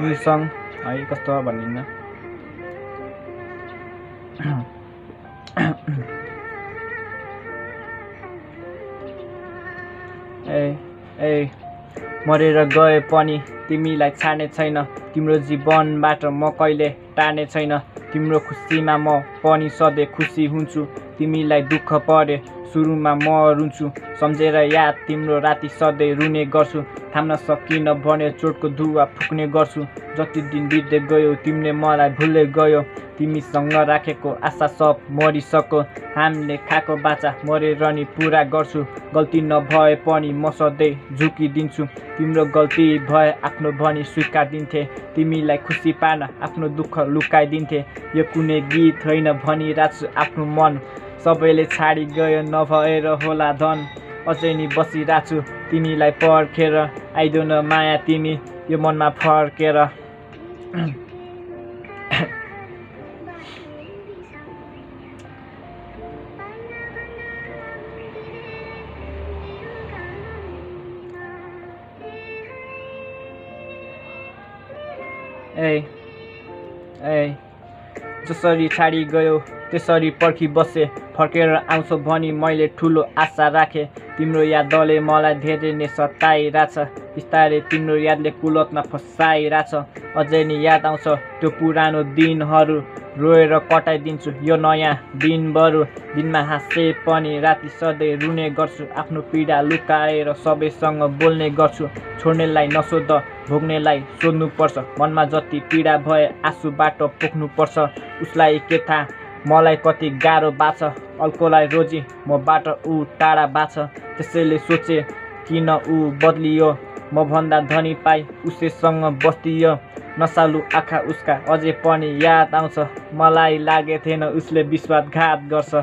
सुसँग है कस्तो भनिदिनु ए मरेर गए पनि तिमीलाई छाड्ने छैन तिम्रो जीवनबाट म कहिले टार्ने छैन तिम्रो खुसीमा म पनि सधैँ खुसी हुन्छु तिमीलाई दुःख परे सुरुमा म रुन्छु सम्झेर याद तिम्रो राति सधैँ रुने गर्छु थाम्न सकिन भने चोटको धुवा फुक्ने गर्छु जति दिन बित्दै गयो तिमीले मलाई भुल्दै गयो तिमीसँग राखेको आशा सब मरिसक्यो हामीले खाएको बाचा मरेर नि पुरा गर्छु गल्ती नभए पनि म सधैँ झुकिदिन्छु तिम्रो गल्ती भए आफ्नो भनी स्वीकारिदिन्थे तिमीलाई खुसी पार्न आफ्नो दुःख लुकाइदिन्थे यो कुनै गीत होइन भनिरहेको छु आफ्नो मन सबैले छाडी गयो नभएर होला धन अझै नि बसिरहेको छु तिमीलाई पर्खेर आइदेऊ न माया तिमी यो मनमा फर्केर ए जसरी छाडी गयो त्यसरी पर्खी बसे फर्केर आउँछ भनी मैले ठुलो आशा राखेँ तिम्रो यादले मलाई धेरै नै सताइरहेछ बिस्तारै तिम्रो यादले कुलतमा फसाइरहेछ अझै नि याद आउँछ त्यो पुरानो दिनहरू रोएर कटाइदिन्छु यो नयाँ दिनभर दिनमा हाँसे पनि राति सधैँ रुने गर्छु आफ्नो पीडा लुकाएर सबैसँग बोल्ने गर्छु छोड्नेलाई नसोध भोग्नेलाई सोध्नुपर्छ मनमा जति पीडा भए आँसुबाट पोख्नुपर्छ उसलाई के थाहा मलाई कति गाह्रो बाछ अर्कोलाई रोजी मबाट ऊ टाढा बाछ त्यसैले सोचे किन ऊ बदलियो मभन्दा धनी पाई उसैसँग बस्दियो नसालु आँखा उसका अझै पनि याद आउँछ मलाई लागेथेन उसले विश्वासघात गर्छ